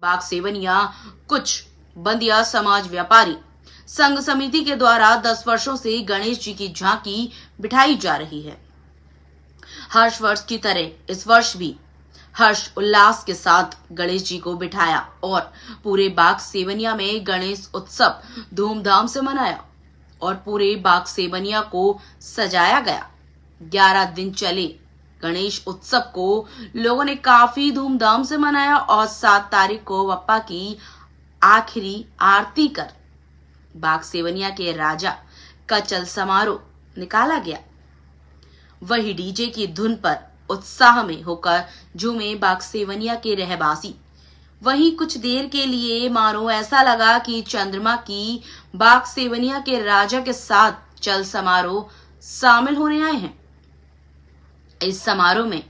बाग सेवनिया कुछ बंदिया समाज व्यापारी संघ समिति के द्वारा 10 वर्षों से गणेश जी की झांकी बिठाई जा रही है। हर वर्ष की तरह इस वर्ष भी हर्ष उल्लास के साथ गणेश जी को बिठाया और पूरे बाग सेवनिया में गणेश उत्सव धूमधाम से मनाया और पूरे बाग सेवनिया को सजाया गया। 11 दिन चले गणेश उत्सव को लोगों ने काफी धूमधाम से मनाया और 7 तारीख को बप्पा की आखिरी आरती कर बाग सेवनिया के राजा का चल समारोह निकाला गया। वही डीजे की धुन पर उत्साह में होकर झूमे बाग सेवनिया के रहवासी। वहीं कुछ देर के लिए मानो ऐसा लगा कि चंद्रमा की बाग सेवनिया के राजा के साथ चल समारोह शामिल होने आए हैं। इस समारोह में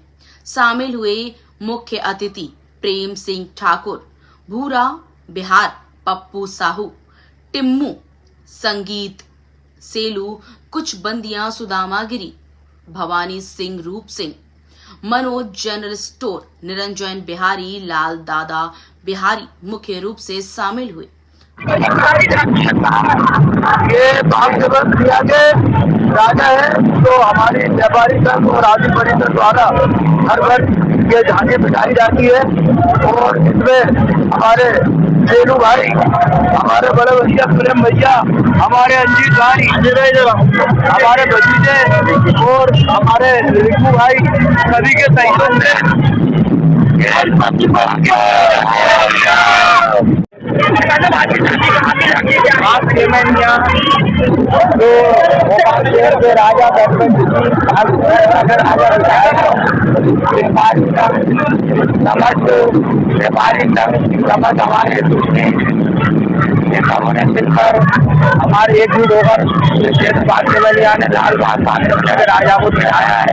शामिल हुए मुख्य अतिथि प्रेम सिंह ठाकुर, भूरा बिहार, पप्पू साहू, टिम्मू, संगीत सेलू, कुछ बंदियां सुदामा गिरी, भवानी सिंह, रूप सिंह, मनोज जनरल स्टोर, निरंजन बिहारी, लाल दादा बिहारी मुख्य रूप से शामिल हुए। ये बाग सेवनिया के राजा है तो हमारी व्यापारी संघ और आदि परिषद द्वारा हर वर्ष ये झांकी बिठाई जाती है और इसमें हमारे सेलू भाई, हमारे बड़े भैया प्रेम भैया, हमारे अंजीत भाई, हमारे भतीजे और हमारे रिकू भाई सभी के सहयोग से बाग सेवनिया जो भोपाल शहर के राजा समझ हमारे ने मिलकर हमारे एक जुट होकर बाग सेवनिया ने लाल बहादुर के राजा को बिठाया है।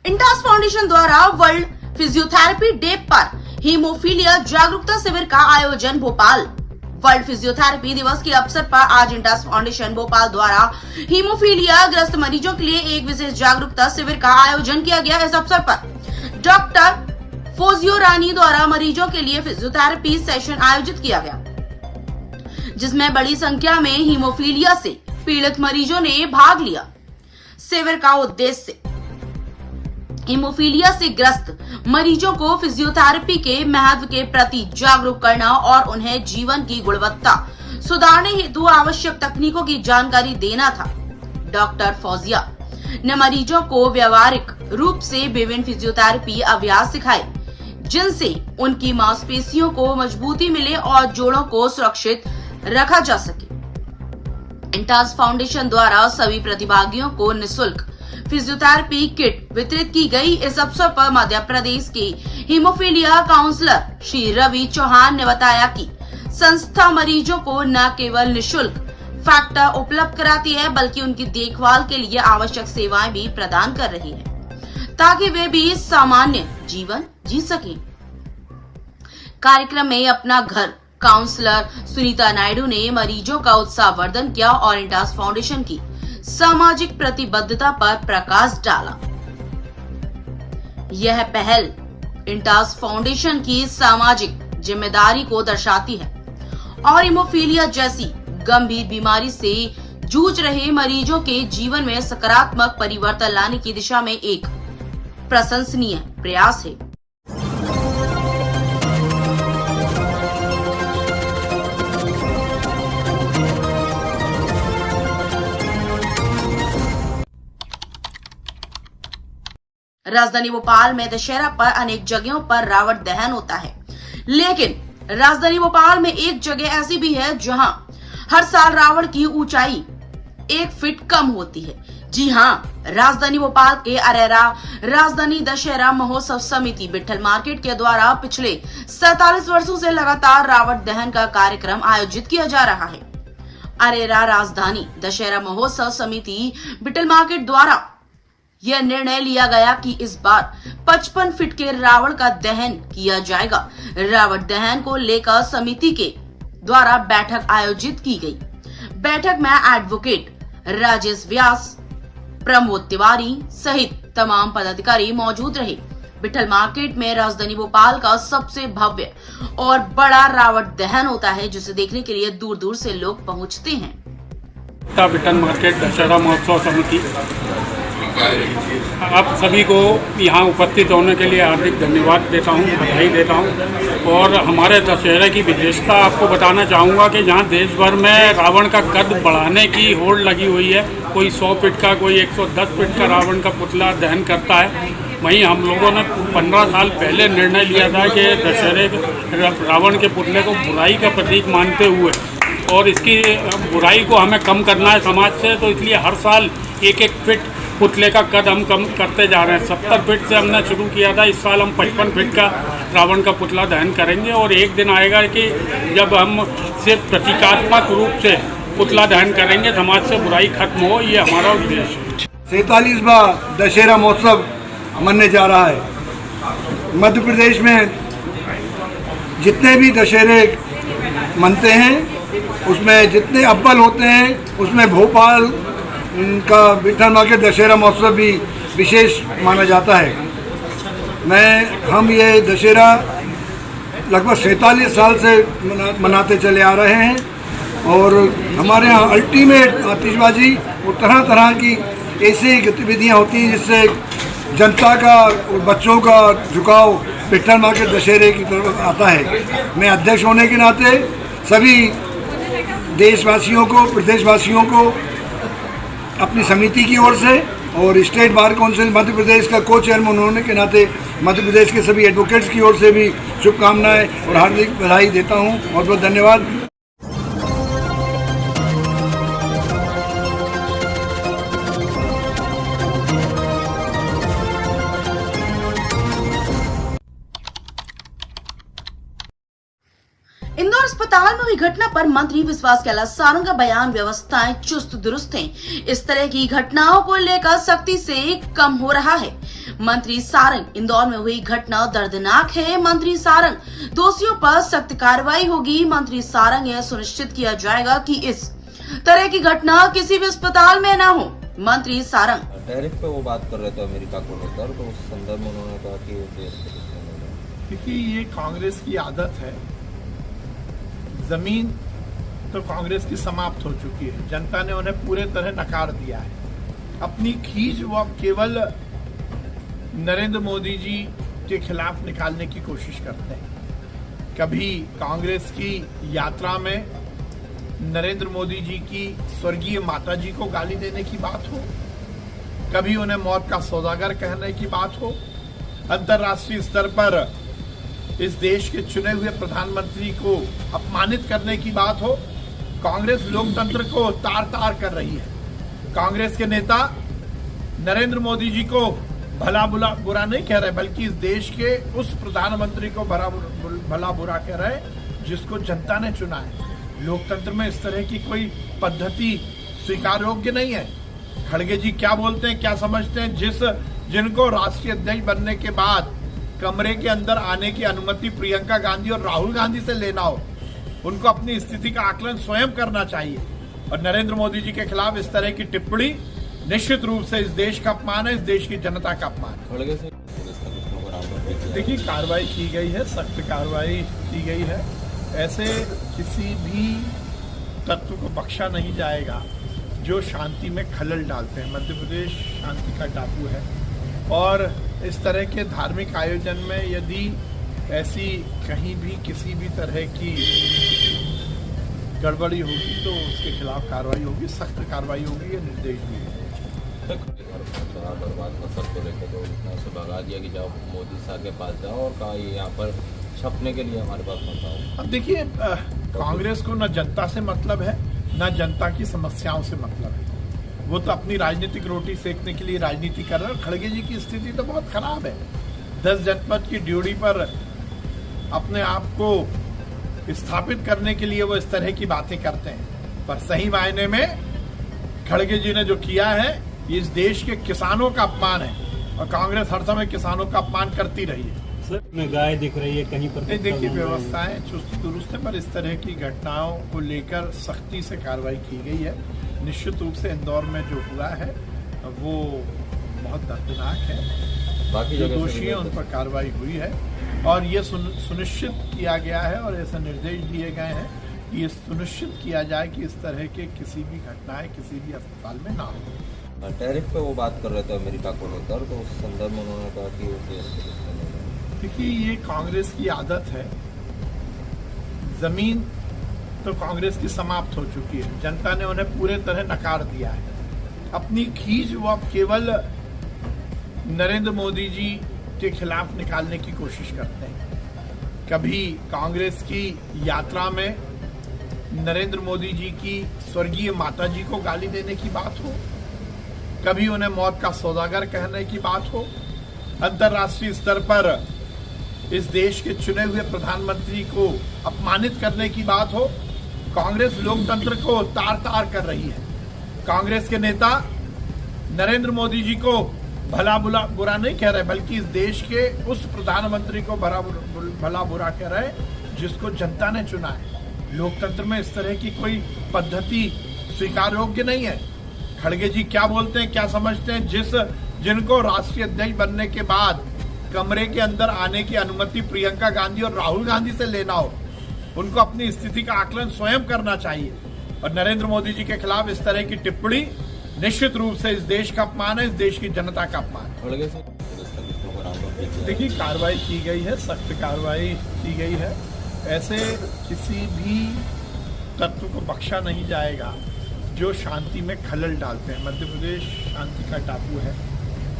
इंटास फाउंडेशन द्वारा वर्ल्ड फिजियोथेरेपी डे पर हीमोफीलिया जागरूकता शिविर का आयोजन भोपाल। वर्ल्ड फिजियोथेरेपी दिवस के अवसर पर आज इंटास फाउंडेशन भोपाल द्वारा हीमोफीलिया ग्रस्त मरीजों के लिए एक विशेष जागरूकता शिविर का आयोजन किया गया। इस अवसर पर डॉक्टर फोजियो रानी द्वारा मरीजों के लिए फिजियोथेरेपी सेशन आयोजित किया गया, जिसमें बड़ी संख्या में हीमोफीलिया से पीड़ित मरीजों ने भाग लिया। शिविर का उद्देश्य हीमोफीलिया से ग्रस्त मरीजों को फिजियोथेरेपी के महत्व के प्रति जागरूक करना और उन्हें जीवन की गुणवत्ता सुधारने हेतु आवश्यक तकनीकों की जानकारी देना था। डॉक्टर फौजिया ने मरीजों को व्यवहारिक रूप से विभिन्न फिजियोथेरेपी अभ्यास सिखाए, जिनसे उनकी मांसपेशियों को मजबूती मिले और जोड़ों को सुरक्षित रखा जा सके। इंटास फाउंडेशन द्वारा सभी प्रतिभागियों को निःशुल्क फिजियोथेरेपी किट वितरित की गई। इस अवसर पर मध्य प्रदेश के हीमोफीलिया काउंसलर श्री रवि चौहान ने बताया कि संस्था मरीजों को न केवल निःशुल्क फैक्टर उपलब्ध कराती है, बल्कि उनकी देखभाल के लिए आवश्यक सेवाएं भी प्रदान कर रही है, ताकि वे भी सामान्य जीवन जी सकें। कार्यक्रम में अपना घर काउंसलर सुनीता नायडू ने मरीजों का उत्साहवर्धन किया और इंटास फाउंडेशन की सामाजिक प्रतिबद्धता पर प्रकाश डाला। यह पहल इंटास फाउंडेशन की सामाजिक जिम्मेदारी को दर्शाती है और हीमोफीलिया जैसी गंभीर बीमारी से जूझ रहे मरीजों के जीवन में सकारात्मक परिवर्तन लाने की दिशा में एक प्रशंसनीय प्रयास है। राजधानी भोपाल में दशहरा पर अनेक जगहों पर रावण दहन होता है, लेकिन राजधानी भोपाल में एक जगह ऐसी भी है जहां हर साल रावण की ऊंचाई 1 फीट कम होती है। जी हां, राजधानी भोपाल के अरेरा राजधानी दशहरा महोत्सव समिति बिट्ठल मार्केट के द्वारा पिछले 47 वर्षों से लगातार रावण दहन का कार्यक्रम आयोजित किया जा रहा है। अरेरा राजधानी दशहरा महोत्सव समिति बिट्ठल मार्केट द्वारा यह निर्णय लिया गया कि इस बार 55 फीट के रावण का दहन किया जाएगा। रावण दहन को लेकर समिति के द्वारा बैठक आयोजित की गई। बैठक में एडवोकेट राजेश व्यास, प्रमोद तिवारी सहित तमाम पदाधिकारी मौजूद रहे। विठल मार्केट में राजधानी भोपाल का सबसे भव्य और बड़ा रावण दहन होता है, जिसे देखने के लिए दूर दूर से लोग पहुंचते हैं। विठल मार्केट दशहरा महोत्सव समिति आप सभी को यहाँ उपस्थित होने के लिए हार्दिक धन्यवाद देता हूँ, बधाई देता हूँ। और हमारे दशहरे की विशेषता आपको बताना चाहूँगा कि जहाँ देश भर में रावण का कद बढ़ाने की होड़ लगी हुई है, कोई 100 फीट का, कोई 110 फीट का रावण का पुतला दहन करता है, वहीं हम लोगों ने 15 साल पहले निर्णय लिया था कि दशहरे रावण के पुतले को बुराई का प्रतीक मानते हुए और इसकी बुराई को हमें कम करना है समाज से, तो इसलिए हर साल 1-1 फीट पुतले का कद हम कम करते जा रहे हैं। 70 फीट से हमने शुरू किया था, इस साल हम 55 फीट का रावण का पुतला दहन करेंगे। और एक दिन आएगा कि जब हम सिर्फ प्रतीकात्मक रूप से पुतला दहन करेंगे, समाज से बुराई खत्म हो, ये हमारा उद्देश्य है। 47वां दशहरा महोत्सव मनने जा रहा है। मध्य प्रदेश में जितने भी दशहरे मनते हैं उसमें जितने अव्वल होते हैं उसमें भोपाल का विठल मार्केट दशहरा महोत्सव भी विशेष माना जाता है। हम ये दशहरा लगभग 47 साल से मनाते चले आ रहे हैं और हमारे यहाँ अल्टीमेट आतिशबाजी और तरह तरह की ऐसी गतिविधियाँ होती हैं जिससे जनता का और बच्चों का झुकाव विठल मार्केट दशहरे की तरफ आता है। मैं अध्यक्ष होने के नाते सभी देशवासियों को, प्रदेशवासियों को अपनी समिति की ओर से और state bar council Madhya Pradesh का को चेयरमैन होने के नाते मध्य प्रदेश के सभी एडवोकेट्स की ओर से भी शुभकामनाएं और हार्दिक बधाई देता हूं। बहुत बहुत धन्यवाद। इंदौर अस्पताल में हुई घटना पर मंत्री विश्वास कैलाश सारंग का बयान, व्यवस्थाएं चुस्त दुरुस्त हैं। इस तरह की घटनाओं को लेकर सख्ती से कम हो रहा है। मंत्री सारंग, इंदौर में हुई घटना दर्दनाक है। मंत्री सारंग, दोषियों पर सख्त कार्रवाई होगी। मंत्री सारंग, यह सुनिश्चित किया जाएगा कि इस तरह की घटना किसी भी अस्पताल में न हो। मंत्री सारंग टैरिफ पे वो बात कर रहे थे अमेरिका को लेकर, तो उस संदर्भ में उन्होंने कहा कि देखिए, ये कांग्रेस की आदत है। जमीन तो कांग्रेस की समाप्त हो चुकी है, जनता ने उन्हें पूरे तरह नकार दिया है। अपनी खींच वो अब केवल नरेंद्र मोदी जी के खिलाफ निकालने की कोशिश करते हैं। कभी कांग्रेस की यात्रा में नरेंद्र मोदी जी की स्वर्गीय माता जी को गाली देने की बात हो, कभी उन्हें मौत का सौदागर कहने की बात हो, अंतर्राष्ट्रीय स्तर पर इस देश के चुने हुए प्रधानमंत्री को अपमानित करने की बात हो। कांग्रेस लोकतंत्र को तार तार कर रही है। कांग्रेस के नेता नरेंद्र मोदी जी को भला बुरा नहीं कह रहे, बल्कि इस देश के उस प्रधानमंत्री को भला बुरा कह रहे जिसको जनता ने चुना है। लोकतंत्र में इस तरह की कोई पद्धति स्वीकार योग्य नहीं है। खड़गे जी क्या बोलते हैं, क्या समझते हैं? जिनको राष्ट्रीय अध्यक्ष बनने के बाद कमरे के अंदर आने की अनुमति प्रियंका गांधी और राहुल गांधी से लेना हो, उनको अपनी स्थिति का आकलन स्वयं करना चाहिए। और नरेंद्र मोदी जी के खिलाफ इस तरह की टिप्पणी निश्चित रूप से इस देश का अपमान है, इस देश की जनता का अपमान है। देखिए, कार्रवाई की गई है, सख्त कार्रवाई की गई है। ऐसे किसी भी तत्व को बख्शा नहीं जाएगा जो शांति में खलल डालते हैं। मध्य प्रदेश शांति का टापू है और इस तरह के धार्मिक आयोजन में यदि ऐसी कहीं भी किसी भी तरह की गड़बड़ी होगी तो उसके खिलाफ कार्रवाई होगी, सख्त कार्रवाई होगी, ये निर्देश दिए गए। बर्बाद मसद को लेकर तो उसे भगा दिया कि जाओ मोदी साहब के पास जाओ, और कहा ये यहाँ पर छपने के लिए हमारे पास मत आओ। अब देखिए, कांग्रेस को न जनता से मतलब है न जनता की समस्याओं से मतलब है। वो तो अपनी राजनीतिक रोटी सेकने के लिए राजनीति कर रहे हैं। खड़गे जी की स्थिति तो बहुत खराब है। 10 जनपद की ड्यूटी पर अपने आप को स्थापित करने के लिए वो इस तरह की बातें करते हैं, पर सही मायने में खड़गे जी ने जो किया है ये इस देश के किसानों का अपमान है और कांग्रेस हर समय किसानों का अपमान करती रही है। में गाय दिख रही है कहीं पर। देखिए, व्यवस्थाएं चुस्त दुरुस्त है, पर इस तरह की घटनाओं को लेकर सख्ती से कार्रवाई की गई है। निश्चित रूप से इंदौर में जो हुआ है वो बहुत दर्दनाक है। बाकी जो दोषी हैं उन पर कार्रवाई हुई है और ये सुनिश्चित किया गया है और ऐसे निर्देश दिए गए हैं कि ये सुनिश्चित किया जाए कि इस तरह के किसी भी घटनाएं किसी भी अस्पताल में ना हो। टैरिफ पे वो बात कर रहे थे अमेरिका को लेकर, तो उस संदर्भ में उन्होंने कहा कि देखिए, ये कांग्रेस की आदत है। जमीन तो कांग्रेस की समाप्त हो चुकी है, जनता ने उन्हें पूरे तरह नकार दिया है। अपनी खींच वो अब केवल नरेंद्र मोदी जी के खिलाफ निकालने की कोशिश करते हैं। कभी कांग्रेस की यात्रा में नरेंद्र मोदी जी की स्वर्गीय माता जी को गाली देने की बात हो, कभी उन्हें मौत का सौदागर कहने की बात हो, अंतर्राष्ट्रीय स्तर पर इस देश के चुने हुए प्रधानमंत्री को अपमानित करने की बात हो। कांग्रेस लोकतंत्र को तार तार कर रही है। कांग्रेस के नेता नरेंद्र मोदी जी को भला बुरा नहीं कह रहे, बल्कि इस देश के उस प्रधानमंत्री को भला बुरा कह रहे जिसको जनता ने चुना है। लोकतंत्र में इस तरह की कोई पद्धति स्वीकार योग्य नहीं है। खड़गे जी क्या बोलते हैं, क्या समझते हैं? जिनको राष्ट्रीय अध्यक्ष बनने के बाद कमरे के अंदर आने की अनुमति प्रियंका गांधी और राहुल गांधी से लेना हो, उनको अपनी स्थिति का आकलन स्वयं करना चाहिए। और नरेंद्र मोदी जी के खिलाफ इस तरह की टिप्पणी निश्चित रूप से इस देश का अपमान है, इस देश की जनता का अपमान है। देखिए, कार्रवाई की गई है, सख्त कार्रवाई की गई है। ऐसे किसी भी तत्व को बख्शा नहीं जाएगा जो शांति में खलल डालते हैं। मध्य प्रदेश शांति का टापू है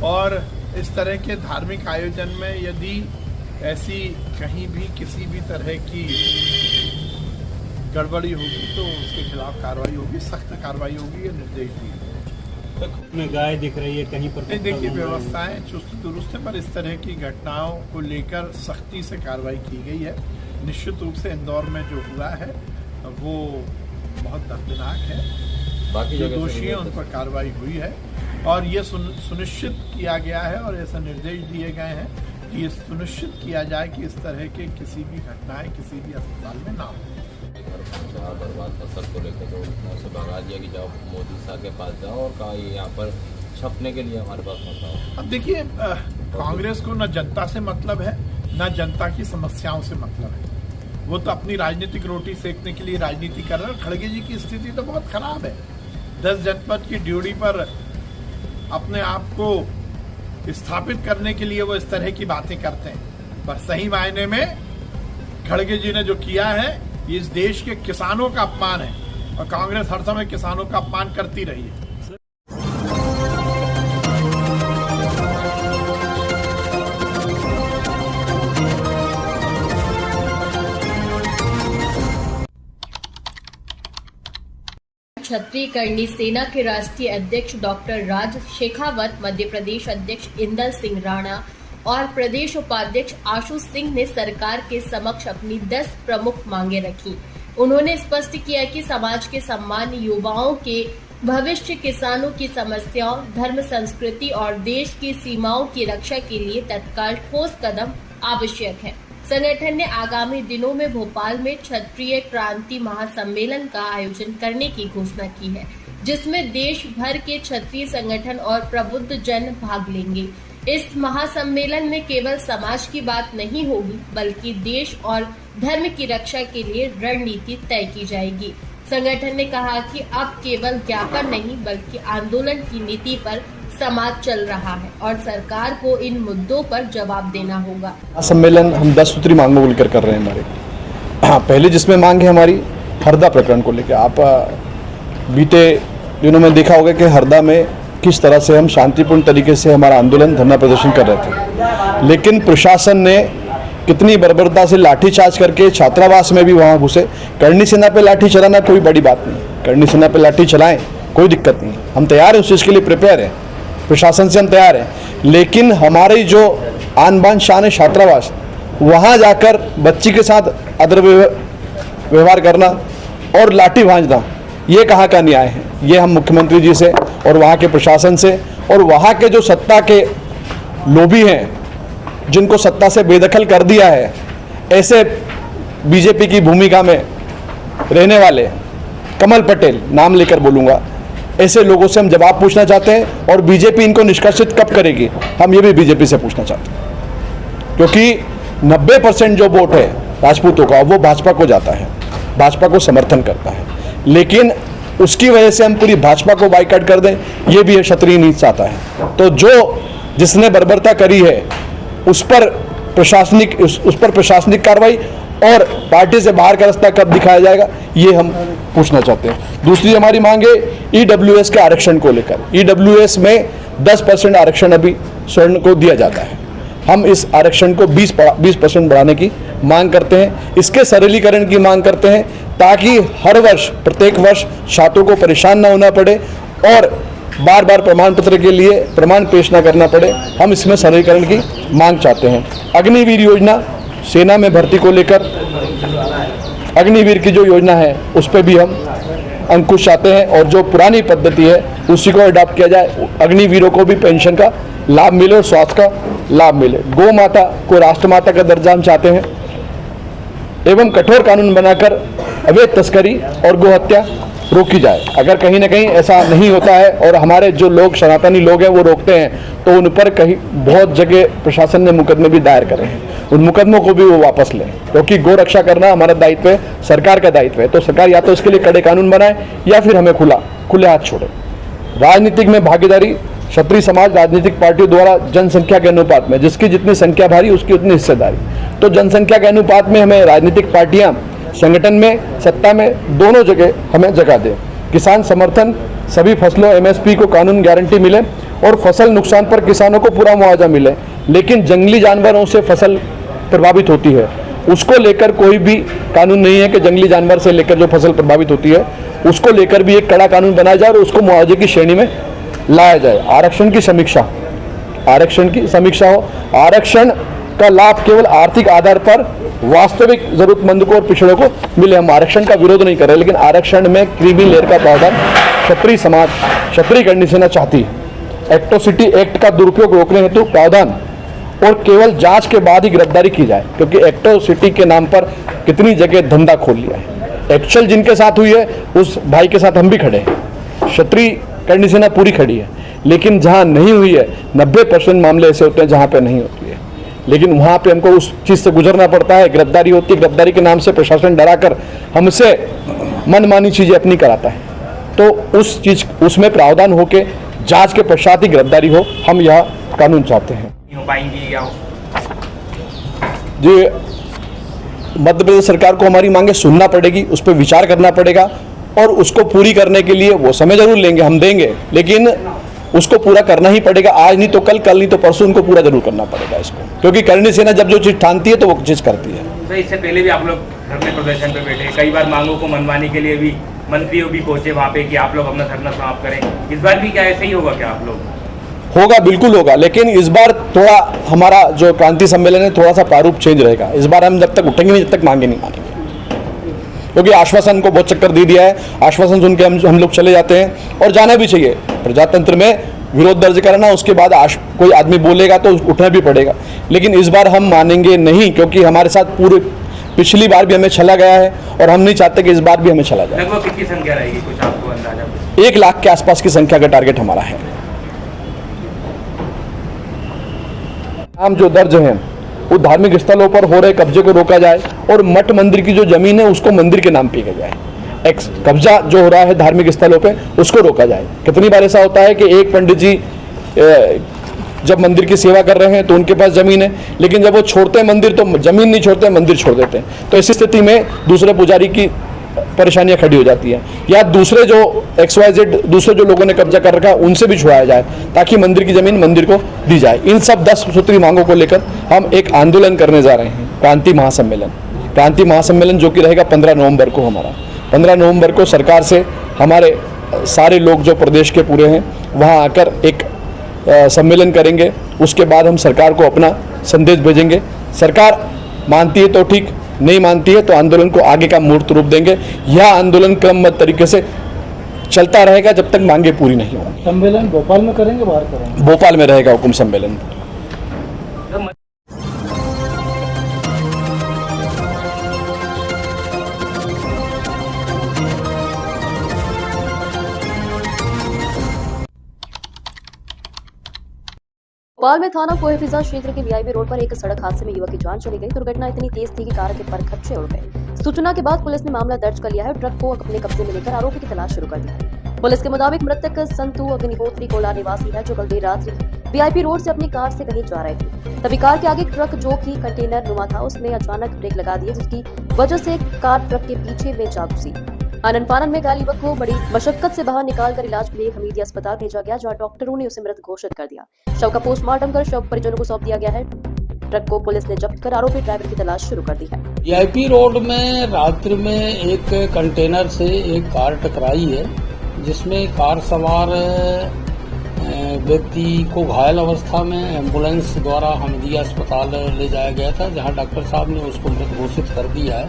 और इस तरह के धार्मिक आयोजन में यदि ऐसी कहीं भी किसी भी तरह की गड़बड़ी होगी तो उसके खिलाफ कार्रवाई होगी, सख्त कार्रवाई होगी, ये निर्देश दिए। में गाय दिख रही है कहीं पर। देखिए, व्यवस्थाएं चुस्त दुरुस्त है, पर इस तरह की घटनाओं को लेकर सख्ती से कार्रवाई की गई है। निश्चित रूप से इंदौर में जो हुआ है वो बहुत दर्दनाक है। बाकी जो दोषी हैं उन पर कार्रवाई हुई है और ये सुनिश्चित किया गया है और ऐसे निर्देश दिए गए हैं कि ये सुनिश्चित किया जाए कि इस तरह के किसी भी घटनाएं किसी भी अस्पताल में ना हो। बर्बाद फसल को लेकर तो से भगा दिया कि जाओ मोदी साहब के पास जाओ और कहा यहाँ पर छपने के लिए हमारे पास मत आओ। अब देखिए, कांग्रेस को न जनता से मतलब है न जनता की समस्याओं से मतलब है। वो तो अपनी राजनीतिक रोटी सेकने के लिए राजनीति कर रहे हैं। खड़गे जी की स्थिति तो बहुत खराब है। 10 जनपद की ड्यूटी पर अपने आप को स्थापित करने के लिए वो इस तरह की बातें करते हैं, पर सही मायने में खड़गे जी ने जो किया है ये इस देश के किसानों का अपमान है और कांग्रेस हर समय किसानों का अपमान करती रही है। क्षत्रिय करणी सेना के राष्ट्रीय अध्यक्ष डॉक्टर राज शेखावत, मध्य प्रदेश अध्यक्ष इंदल सिंह राणा और प्रदेश उपाध्यक्ष आशुष सिंह ने सरकार के समक्ष अपनी 10 प्रमुख मांगे रखी। उन्होंने स्पष्ट किया कि समाज के सम्मान, युवाओं के भविष्य, किसानों की समस्याओं, धर्म, संस्कृति और देश की सीमाओं की रक्षा के लिए तत्काल ठोस कदम आवश्यक है। संगठन ने आगामी दिनों में भोपाल में क्षत्रिय क्रांति महासम्मेलन का आयोजन करने की घोषणा की है, जिसमें देश भर के क्षत्रिय संगठन और प्रबुद्ध जन भाग लेंगे। इस महासम्मेलन में केवल समाज की बात नहीं होगी, बल्कि देश और धर्म की रक्षा के लिए रणनीति तय की जाएगी। संगठन ने कहा कि अब केवल ज्ञापन नहीं, बल्कि आंदोलन की नीति पर समाज चल रहा है और सरकार को इन मुद्दों पर जवाब देना होगा। सम्मेलन हम 10 सूत्री मांगों को लेकर कर रहे हैं हमारे। पहले जिसमें मांग है हमारी हरदा प्रकरण को लेकर। आप बीते दिनों में देखा होगा कि हरदा में किस तरह से हम शांतिपूर्ण तरीके से हमारा आंदोलन, धरना प्रदर्शन कर रहे थे, लेकिन प्रशासन ने कितनी बर्बरता से लाठीचार्ज करके छात्रावास में भी वहाँ घुसे। करणी सेना पे लाठी चलाना कोई बड़ी बात नहीं, करणी सेना पे लाठी चलाएं, कोई दिक्कत नहीं, हम तैयार हैं, उस चीज़ के लिए प्रिपेयर हैं, प्रशासन से हम तैयार हैं। लेकिन हमारी जो आन बान शान है छात्रावास, वहाँ जाकर बच्ची के साथ अदर व्यवहार करना और लाठी भांजना, ये कहाँ का न्याय है? ये हम मुख्यमंत्री जी से और वहाँ के प्रशासन से और वहाँ के जो सत्ता के लोभी हैं जिनको सत्ता से बेदखल कर दिया है, ऐसे बीजेपी की भूमिका में रहने वाले कमल पटेल नाम लेकर बोलूँगा, ऐसे लोगों से हम जवाब पूछना चाहते हैं। और बीजेपी इनको निष्कासित कब करेगी, हम ये भी बीजेपी से पूछना चाहते हैं, क्योंकि 90% जो वोट है राजपूतों का वो भाजपा को जाता है, भाजपा को समर्थन करता है। लेकिन उसकी वजह से हम पूरी भाजपा को बाइकआउट कर दें, ये भी क्षत्रिय नीति चाहता है। तो जो जिसने बर्बरता करी है उस पर प्रशासनिक कार्रवाई और पार्टी से बाहर का रास्ता कब दिखाया जाएगा, ये हम पूछना चाहते हैं। दूसरी हमारी मांग है ईडब्ल्यूएस के आरक्षण को लेकर। ईडब्ल्यूएस में 10% आरक्षण अभी स्वर्ण को दिया जाता है, हम इस आरक्षण को 20% बढ़ाने की मांग करते हैं। इसके सरलीकरण की मांग करते हैं ताकि हर वर्ष प्रत्येक वर्ष छात्रों को परेशान ना होना पड़े और बार बार प्रमाण पत्र के लिए प्रमाण पेश ना करना पड़े। हम इसमें सरलीकरण की मांग चाहते हैं। अग्निवीर योजना, सेना में भर्ती को लेकर अग्निवीर की जो योजना है उस पर भी हम अंकुश चाहते हैं और जो पुरानी पद्धति है उसी को अडॉप्ट किया जाए। अग्निवीरों को भी पेंशन का लाभ मिले और स्वास्थ्य का लाभ मिले। गौ माता को राष्ट्रमाता का दर्जा हम चाहते हैं एवं कठोर कानून बनाकर अवैध तस्करी और गोहत्या रोकी जाए। अगर कहीं ना कहीं ऐसा नहीं होता है और हमारे जो लोग सनातनी लोग हैं वो रोकते हैं तो उन पर कहीं बहुत जगह प्रशासन ने मुकदमे भी दायर करे हैं, उन मुकदमों को भी वो वापस लें, क्योंकि गौ रक्षा करना हमारा दायित्व है, सरकार का दायित्व है। तो सरकार या तो इसके लिए कड़े कानून बनाए या फिर हमें खुले हाथ छोड़े। राजनीतिक में भागीदारी, क्षत्रिय समाज राजनीतिक पार्टियों द्वारा जनसंख्या के अनुपात में, जिसकी जितनी संख्या भारी उसकी उतनी हिस्सेदारी। तो जनसंख्या के अनुपात में हमें राजनीतिक पार्टियां संगठन में, सत्ता में, दोनों जगह हमें जगह दें। किसान समर्थन, सभी फसलों एमएसपी को कानून गारंटी मिले और फसल नुकसान पर किसानों को पूरा मुआवजा मिले। लेकिन जंगली जानवरों से फसल प्रभावित होती है, उसको लेकर कोई भी कानून नहीं है कि जंगली जानवर से लेकर जो फसल प्रभावित होती है उसको लेकर भी एक कड़ा कानून बनाया जाए और उसको मुआवजे की श्रेणी में लाया जाए। आरक्षण की समीक्षा हो। आरक्षण का लाभ केवल आर्थिक आधार पर वास्तविक जरूरतमंद को और पिछड़ों को मिले। हम आरक्षण का विरोध नहीं कर रहे, लेकिन आरक्षण में क्रीमी लेयर का प्रावधान क्षत्रिय समाज, क्षत्रिय करनी सेना चाहती है। एट्रोसिटी एक्ट का दुरुपयोग रोकने हेतु प्रावधान और केवल जांच के बाद ही गिरफ्तारी की जाए, क्योंकि एट्रोसिटी के नाम पर कितनी जगह धंधा खोल लिया है। एक्चुअल जिनके साथ हुई है उस भाई के साथ हम भी खड़े हैं, क्षत्रिय करनी सेना पूरी खड़ी है। लेकिन जहां नहीं हुई है 90% मामले ऐसे होते हैं जहां पे नहीं होती है, लेकिन वहां पे हमको उस चीज से गुजरना पड़ता है। गिरफ्तारी होती है, गिरफ्तारी के नाम से प्रशासन डराकर हमसे मनमानी चीजें अपनी कराता है। तो उस चीज उसमें प्रावधान हो के जांच के पश्चात ही गिरफ्तारी हो, हम यह कानून चाहते हैं। जी, मध्य प्रदेश सरकार को हमारी मांगे सुनना पड़ेगी, उस पर विचार करना पड़ेगा और उसको पूरी करने के लिए वो समय जरूर लेंगे, हम देंगे, लेकिन उसको पूरा करना ही पड़ेगा। आज नहीं तो कल, कल नहीं तो परसों उनको पूरा जरूर करना पड़ेगा इसको, क्योंकि करनी सेना जब जो चीज़ ठानती है तो वो चीज़ करती है। तो इससे पहले भी आप लोग धरने प्रदर्शन पे बैठे, कई बार मांगों को मनवाने के लिए भी मंत्री भी पहुंचे वहाँ पे कि आप लोग अपना धरना समाप्त करें। इस बार भी क्या ऐसे ही होगा क्या आप लोग? होगा, बिल्कुल होगा, लेकिन इस बार थोड़ा हमारा जो क्रांति सम्मेलन है थोड़ा सा प्रारूप चेंज रहेगा। इस बार हम जब तक उठेंगे नहीं जब तक मांगे नहीं मानेंगे, क्योंकि आश्वासन को बहुत चक्कर दे दिया है। आश्वासन सुन के हम लोग चले जाते हैं और जाना भी चाहिए। प्रजातंत्र में विरोध दर्ज करना, उसके बाद कोई आदमी बोलेगा तो उठना भी पड़ेगा, लेकिन इस बार हम मानेंगे नहीं, क्योंकि हमारे साथ पूरे पिछली बार भी हमें चला गया है और हम नहीं चाहते कि इस बार भी हमें चला जाए। लगभग कितनी संख्या रहेगी, कुछ आपको अंदाजा? 1 लाख के आसपास की संख्या का टारगेट हमारा है। नाम जो दर्ज हैं वो धार्मिक स्थलों पर हो रहे कब्जे को रोका जाए और मठ मंदिर की जो जमीन है उसको मंदिर के नाम पे किया जाए। कब्जा जो हो रहा है धार्मिक स्थलों पे उसको रोका जाए। कितनी बार ऐसा होता है कि एक पंडित जी जब मंदिर की सेवा कर रहे हैं तो उनके पास जमीन है, लेकिन जब वो छोड़ते हैं मंदिर तो जमीन नहीं छोड़ते, मंदिर छोड़ देते हैं। तो ऐसी स्थिति में दूसरे पुजारी की परेशानियां खड़ी हो जाती हैं, या दूसरे जो XYZ दूसरे जो लोगों ने कब्जा कर रखा है उनसे भी छुड़ाया जाए ताकि मंदिर की जमीन मंदिर को दी जाए। इन सब 10 सूत्री मांगों को लेकर हम एक आंदोलन करने जा रहे हैं, क्रांति महासम्मेलन जो कि रहेगा 15 नवंबर को। हमारा 15 नवंबर को सरकार से हमारे सारे लोग जो प्रदेश के पूरे हैं वहाँ आकर एक सम्मेलन करेंगे। उसके बाद हम सरकार को अपना संदेश भेजेंगे। सरकार मानती है तो ठीक, नहीं मानती है तो आंदोलन को आगे का मूर्त रूप देंगे। यह आंदोलन क्रमबद्ध तरीके से चलता रहेगा जब तक मांगे पूरी नहीं होंगी। सम्मेलन भोपाल में करेंगे, बाहर करेंगे? भोपाल में रहेगा हुकुम सम्मेलन। भोपाल में थाना कोहेफिजा क्षेत्र के वीआईपी रोड पर एक सड़क हादसे में युवक की जान चली गई। दुर्घटना इतनी तेज थी कि कार के पर खच्चे उड़ गए। सूचना के बाद पुलिस ने मामला दर्ज कर लिया है। ट्रक को अपने कब्जे में लेकर आरोपी की तलाश शुरू कर दी है। पुलिस के मुताबिक मृतक संतु अग्निहोत्री कोलार निवासी है, जो कल देर रात्रि वीआईपी रोड से अपनी कार से कहीं जा रहे थे। तभी कार के आगे एक ट्रक जो कि कंटेनर नुमा था, उसने अचानक ब्रेक लगा दिए, जिसकी वजह से कार ट्रक के पीछे में जा घुसी। आनन फानन में घायल युवक को बड़ी मशक्कत से बाहर निकालकर इलाज के लिए हमीदिया अस्पताल भेजा गया, जहां डॉक्टरों ने उसे मृत घोषित कर दिया। शव का पोस्टमार्टम कर शव परिजनों को सौंप दिया गया है। ट्रक को पुलिस ने जब्त कर आरोपी ड्राइवर की तलाश शुरू कर दी है। वीआईपी रोड में रात्रि में एक कंटेनर से एक कार टकराई है, जिसमें कार सवार व्यक्ति को घायल अवस्था में एम्बुलेंस द्वारा हमीदिया अस्पताल ले जाया गया था, जहां डॉक्टर साहब ने उसको मृत घोषित कर दिया है।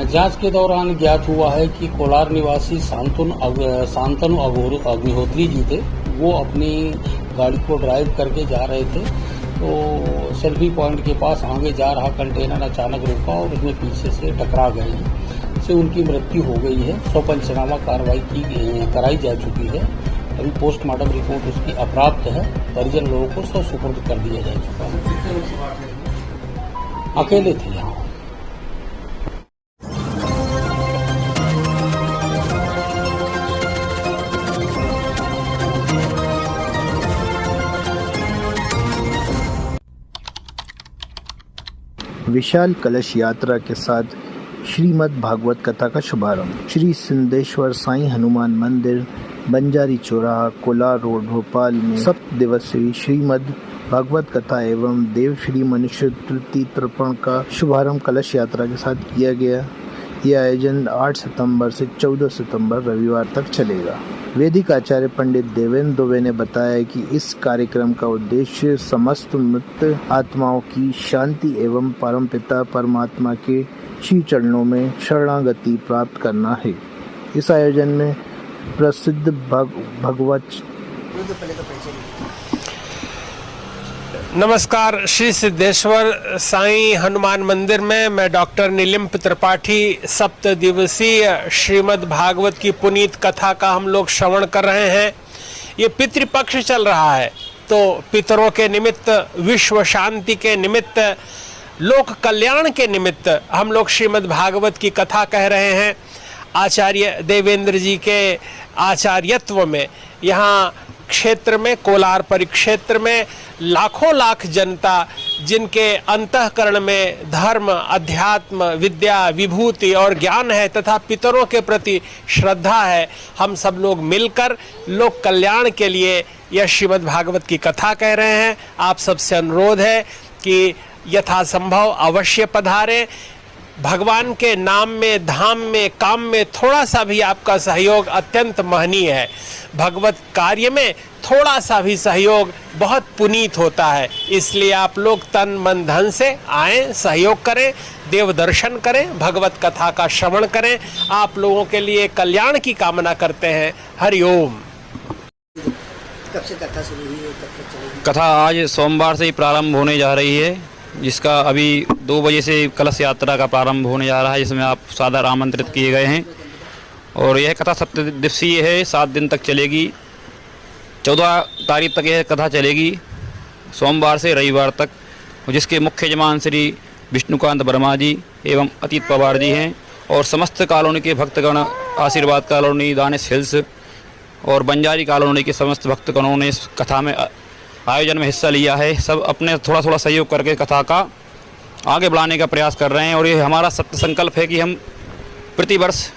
जांच के दौरान ज्ञात हुआ है कि कोलार निवासी शांतनु अग्निहोत्री जी थे। वो अपनी गाड़ी को ड्राइव करके जा रहे थे, तो सेल्फी पॉइंट के पास आगे जा रहा कंटेनर अचानक रुका और उसमें पीछे से टकरा गए, इससे उनकी मृत्यु हो गई है। सौ पंचनामा कार्रवाई कराई जा चुकी है। अभी पोस्टमार्टम रिपोर्ट उसकी अप्राप्त है। परिजन लोगों को सौ सुपुर्द कर दिया जा चुका है। अकेले थे यहाँ। विशाल कलश यात्रा के साथ श्रीमद् भागवत कथा का शुभारंभ। श्री सिद्धेश्वर साईं हनुमान मंदिर, बंजारी चौराहा, कोलार रोड, भोपाल में 7 दिवसीय श्रीमद् भागवत कथा एवं देवश्री मनुष्य तृतीय तर्पण का शुभारंभ कलश यात्रा के साथ किया गया। यह आयोजन 8 सितंबर से 14 सितंबर रविवार तक चलेगा। वैदिक आचार्य पंडित देवेंद्र दुबे ने बताया कि इस कार्यक्रम का उद्देश्य समस्त मृत आत्माओं की शांति एवं परमपिता परमात्मा के श्री चरणों में शरणागति प्राप्त करना है। इस आयोजन में प्रसिद्ध भगवत नमस्कार। श्री सिद्धेश्वर साईं हनुमान मंदिर में मैं डॉक्टर नीलिम्प त्रिपाठी 7 दिवसीय श्रीमद् भागवत की पुनीत कथा का हम लोग श्रवण कर रहे हैं। ये पितृपक्ष चल रहा है, तो पितरों के निमित्त, विश्व शांति के निमित्त, लोक कल्याण के निमित्त हम लोग श्रीमद् भागवत की कथा कह रहे हैं। आचार्य देवेंद्र जी के आचार्यत्व में यहाँ क्षेत्र में, कोलार परिक्षेत्र में लाखों लाख जनता जिनके अंतःकरण में धर्म, अध्यात्म, विद्या, विभूति और ज्ञान है तथा पितरों के प्रति श्रद्धा है, हम सब लोग मिलकर लोक कल्याण के लिए यह श्रीमद् भागवत की कथा कह रहे हैं। आप सबसे अनुरोध है कि यथासंभव अवश्य पधारें। भगवान के नाम में, धाम में, काम में थोड़ा सा भी आपका सहयोग अत्यंत महनीय है। भगवत कार्य में थोड़ा सा भी सहयोग बहुत पुनीत होता है। इसलिए आप लोग तन मन धन से आएं, सहयोग करें, देव दर्शन करें, भगवत कथा का श्रवण करें। आप लोगों के लिए कल्याण की कामना करते हैं। हरिओम। कब से कथा शुरू हुई है, कब तक चलेगी? कथा आज सोमवार से ही प्रारंभ होने जा रही है, जिसका अभी 2 बजे से कलश यात्रा का प्रारंभ होने जा रहा है, जिसमें आप सादर आमंत्रित किए गए हैं। और यह कथा 7 दिवसीय है, 7 दिन तक चलेगी। 14 तारीख तक यह कथा चलेगी, सोमवार से रविवार तक, जिसके मुख्य यजमान श्री विष्णुकांत वर्मा जी एवं अतीत पवार जी हैं। और समस्त कॉलोनी के भक्तगण, आशीर्वाद कॉलोनी, दानिश हिल्स और बंजारी कॉलोनी के समस्त भक्तगणों ने इस कथा में आयोजन में हिस्सा लिया है। सब अपने थोड़ा थोड़ा सहयोग करके कथा का आगे बढ़ाने का प्रयास कर रहे हैं। और ये हमारा सत्य संकल्प है कि हम प्रतिवर्ष,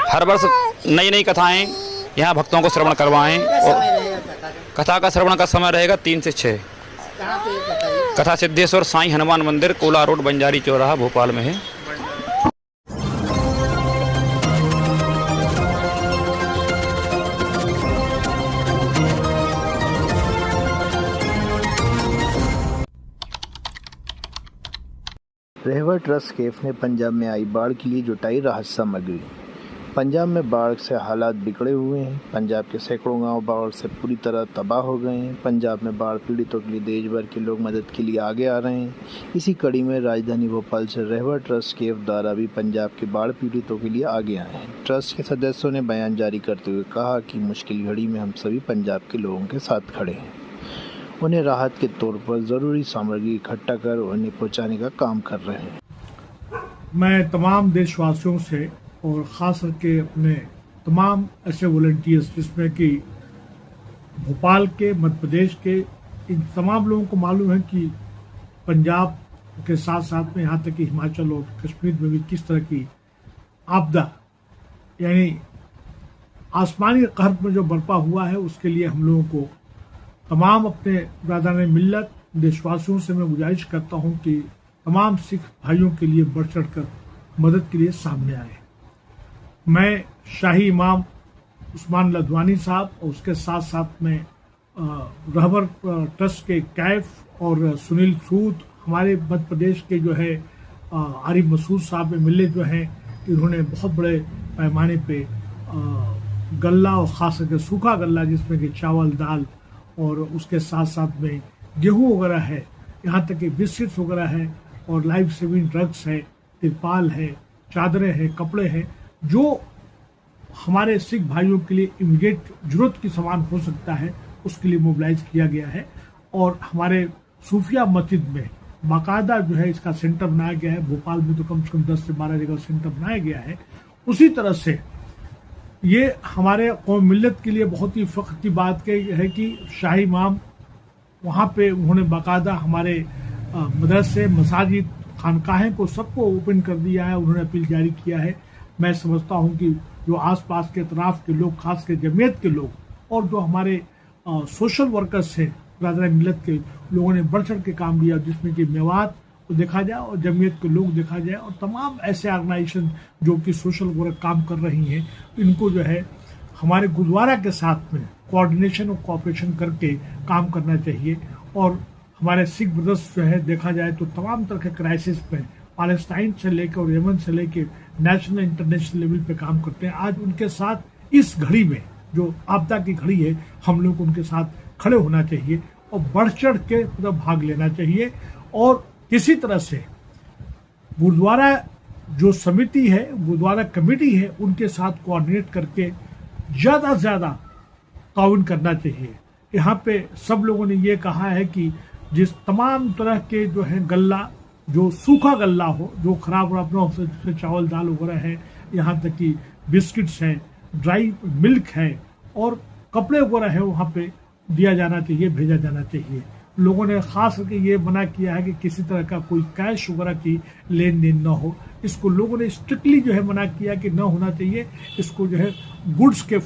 हर वर्ष नई नई कथाएं यहाँ भक्तों को श्रवण करवाएं। और कथा का श्रवण का समय रहेगा 3 से 6। कथा सिद्धेश्वर साईं हनुमान मंदिर, कोलार रोड, बंजारी चौराहा, भोपाल में है। रेहवा ट्रस्ट केफ ने पंजाब में आई बाढ़ के लिए जुटाई राहत सामग्री। पंजाब में बाढ़ से हालात बिगड़े हुए हैं। पंजाब के सैकड़ों गांव बाढ़ से पूरी तरह तबाह हो गए हैं। पंजाब में बाढ़ पीड़ितों के लिए देश भर के लोग मदद के लिए आगे आ रहे हैं। इसी कड़ी में राजधानी भोपाल से रहबर ट्रस्ट के द्वारा भी पंजाब के बाढ़ पीड़ितों के लिए आगे आए हैं। ट्रस्ट के सदस्यों ने बयान जारी करते हुए कहा कि मुश्किल घड़ी में हम सभी पंजाब के लोगों के साथ खड़े हैं। उन्हें राहत के तौर पर ज़रूरी सामग्री इकट्ठा कर उन्हें पहुँचाने का काम कर रहे हैं। मैं तमाम देशवासियों से और ख़ास करके अपने तमाम ऐसे वॉलंटियर्स जिसमें कि भोपाल के, मध्य प्रदेश के, इन तमाम लोगों को मालूम है कि पंजाब के साथ साथ में यहाँ तक कि हिमाचल और कश्मीर में भी किस तरह की आपदा यानी आसमानी कहर में जो बरपा हुआ है, उसके लिए हम लोगों को तमाम अपने बिरादरान मिल्लत देशवासियों से मैं गुजारिश करता हूँ कि तमाम सिख भाइयों के लिए बढ़ चढ़ कर मदद के लिए सामने आए। मैं शाही इमाम उस्मान लदवानी साहब और उसके साथ साथ में रहबर ट्रस्ट के कैफ और सुनील सूद, हमारे मध्य प्रदेश के जो है आरिफ मसूद साहब मिले जो हैं, इन्होंने बहुत बड़े पैमाने पे गल्ला और ख़ास करके सूखा गल्ला जिसमें कि चावल, दाल और उसके साथ साथ में गेहूँ वगैरह है, यहाँ तक कि बिस्किट्स वगैरह है और लाइफ सेविंग ड्रग्स है, तिरपाल है, चादरें हैं, कपड़े हैं, जो हमारे सिख भाइयों के लिए इमीडिएट जरूरत की सामान हो सकता है, उसके लिए मोबिलाइज किया गया है। और हमारे सूफिया मस्जिद में बाकायदा जो है इसका सेंटर बनाया गया है। भोपाल में तो कम से कम 10 से 12 जगह सेंटर बनाया गया है। उसी तरह से ये हमारे कौम मिल्लत के लिए बहुत ही फ़ख्र की बात है कि शाही इमाम वहाँ पे उन्होंने बाकायदा हमारे मदरसे, मसाजिद, खानकाहें को सबको ओपन कर दिया है। उन्होंने अपील जारी किया है। मैं समझता हूँ कि जो आसपास के तरफ के लोग, खास के जमीयत के लोग और जो हमारे सोशल वर्कर्स हैं, बिरादरान मिल्लत के लोगों ने बढ़ चढ़ के काम किया, जिसमें कि मेवात को देखा जाए और जमीयत के लोग देखा जाए और तमाम ऐसे ऑर्गेनाइजेशन जो कि सोशल वर्क काम कर रही हैं, इनको जो है हमारे गुरुद्वारा के साथ में कोऑर्डिनेशन और कोऑपरेशन करके काम करना चाहिए। और हमारे सिख ब्रदर्स जो है देखा जाए तो तमाम तरह के क्राइसिस में पैलेस्टाइन से लेकर और यमन से लेकर नेशनल इंटरनेशनल लेवल पे काम करते हैं। आज उनके साथ इस घड़ी में जो आपदा की घड़ी है, हम लोग उनके साथ खड़े होना चाहिए और बढ़ चढ़ के मतलब भाग लेना चाहिए। और किसी तरह से गुरुद्वारा जो समिति है, गुरुद्वारा कमेटी है, उनके साथ कोऑर्डिनेट करके ज़्यादा से ज़्यादा ताउन करना चाहिए। यहाँ पे सब लोगों ने ये कहा है कि जिस तमाम तरह के जो है गल्ला, जो सूखा गल्ला हो, जो खराब वराब ना हो, जैसे चावल, दाल वगैरह है, यहाँ तक कि बिस्किट्स हैं, ड्राई मिल्क है और कपड़े वगैरह है, वहाँ पे दिया जाना चाहिए, भेजा जाना चाहिए। लोगों ने खास करके ये मना किया है कि किसी तरह का कोई कैश वगैरह की लेन देन ना हो। इसको लोगों ने स्ट्रिक्टली जो है मना किया कि ना होना चाहिए। इसको जो है गुड्स के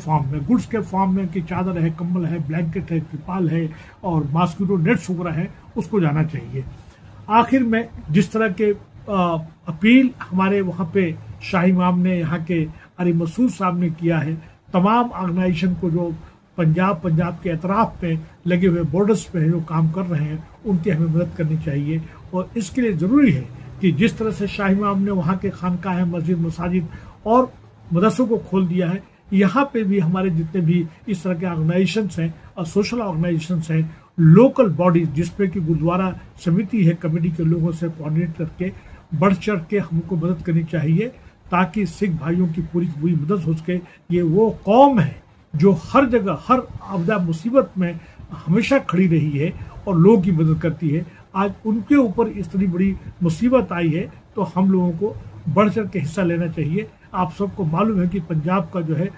फॉर्म में कि चादर है, कंबल है, ब्लैंकेट है, तिरपाल है और मॉस्किटो नेट्स वगैरह है, उसको जाना चाहिए। आखिर में जिस तरह के अपील हमारे वहाँ पे शाही इमाम ने, यहाँ के आरिफ मसूद साहब ने किया है, तमाम ऑर्गेनाइजेशन को जो पंजाब के अतराफ में लगे हुए बॉर्डर्स पे जो काम कर रहे हैं, उनकी हमें मदद करनी चाहिए। और इसके लिए ज़रूरी है कि जिस तरह से शाही इमाम ने वहाँ के खानकाहें, मस्जिद, मसाजिद और मदरसों को खोल दिया है, यहाँ पे भी हमारे जितने भी इस तरह के ऑर्गेनाइजेशंस हैं और सोशल ऑर्गेनाइजेशंस हैं, लोकल बॉडीज जिसपे कि गुरुद्वारा समिति है, कमेटी के लोगों से कोऑर्डिनेट करके बढ़ चढ़ के हमको मदद करनी चाहिए, ताकि सिख भाइयों की पूरी मदद हो सके। ये वो कौम है जो हर जगह, हर आपदा मुसीबत में हमेशा खड़ी रही है और लोगों की मदद करती है। आज उनके ऊपर इतनी बड़ी मुसीबत आई है, तो हम लोगों को बढ़ चढ़ के हिस्सा लेना चाहिए। आप सबको मालूम है कि पंजाब का जो है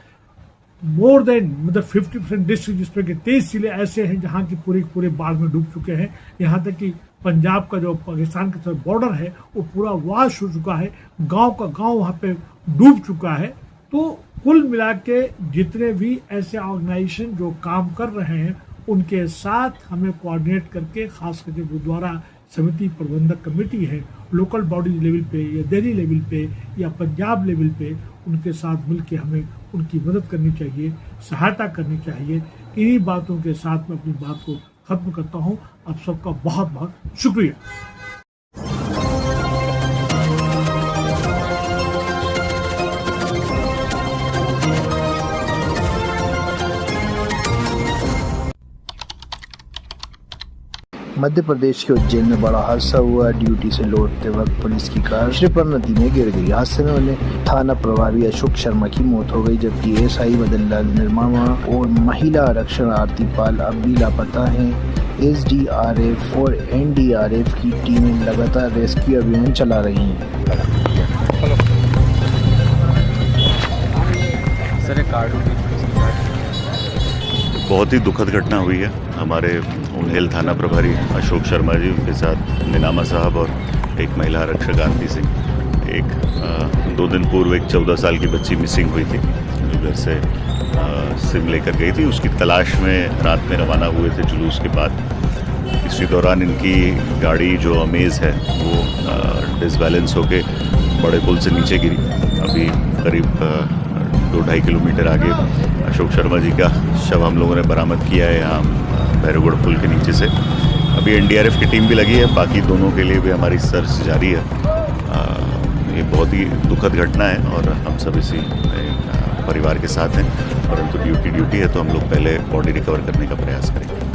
मोर देन 50% डिस्ट्रिक्ट, जिसमें कि 23 जिले ऐसे हैं जहाँ की पूरे बाढ़ में डूब चुके हैं। यहाँ तक कि पंजाब का जो पाकिस्तान के साथ बॉर्डर है, वो पूरा वाश हो चुका है, गांव का गांव वहाँ पे डूब चुका है। तो कुल मिला के जितने भी ऐसे ऑर्गेनाइजेशन जो काम कर रहे हैं, उनके साथ हमें कोऑर्डिनेट करके, खास करके गुरुद्वारा समिति प्रबंधक कमेटी है, लोकल बॉडी लेवल पे या दिल्ली लेवल पे या पंजाब लेवल पे, उनके साथ मिलके हमें उनकी मदद करनी चाहिए, सहायता करनी चाहिए। इन्हीं बातों के साथ मैं अपनी बात को खत्म करता हूँ। आप सबका बहुत बहुत शुक्रिया। मध्य प्रदेश के उज्जैन में बड़ा हादसा हुआ। ड्यूटी से लौटते वक्त पुलिस की कार श्रीपर नदी में गिर गई। हादसे में उन्हें थाना प्रभारी अशोक शर्मा की मौत हो गई, जबकि एसआई बदललाल निर्मामा और महिला आरक्षण आरती पाल अब भी लापता हैं। एसडीआरएफ और एनडीआरएफ की टीमें लगातार रेस्क्यू अभियान चला रही हैं। बहुत ही दुखद घटना हुई है। हमारे उन्हेल थाना प्रभारी अशोक शर्मा जी, उनके साथ निनामा साहब और एक महिला आरक्षक आरती सिंह। एक 2 दिन पूर्व एक 14 साल की बच्ची मिसिंग हुई थी, जो घर से सिम लेकर गई थी। उसकी तलाश में रात में रवाना हुए थे जुलूस के बाद। इसी दौरान इनकी गाड़ी जो अमेज़ है वो डिसबैलेंस होके बड़े पुल से नीचे गिरी। अभी करीब 2-2.5 किलोमीटर आगे अशोक शर्मा जी का शव हम लोगों ने बरामद किया है यहाँ भैरवगढ़ पुल के नीचे से। अभी एनडीआरएफ की टीम भी लगी है, बाकी दोनों के लिए भी हमारी सर्च जारी है। ये बहुत ही दुखद घटना है और हम सब इसी परिवार के साथ हैं, परंतु ड्यूटी है तो हम लोग पहले बॉडी रिकवर करने का प्रयास करेंगे।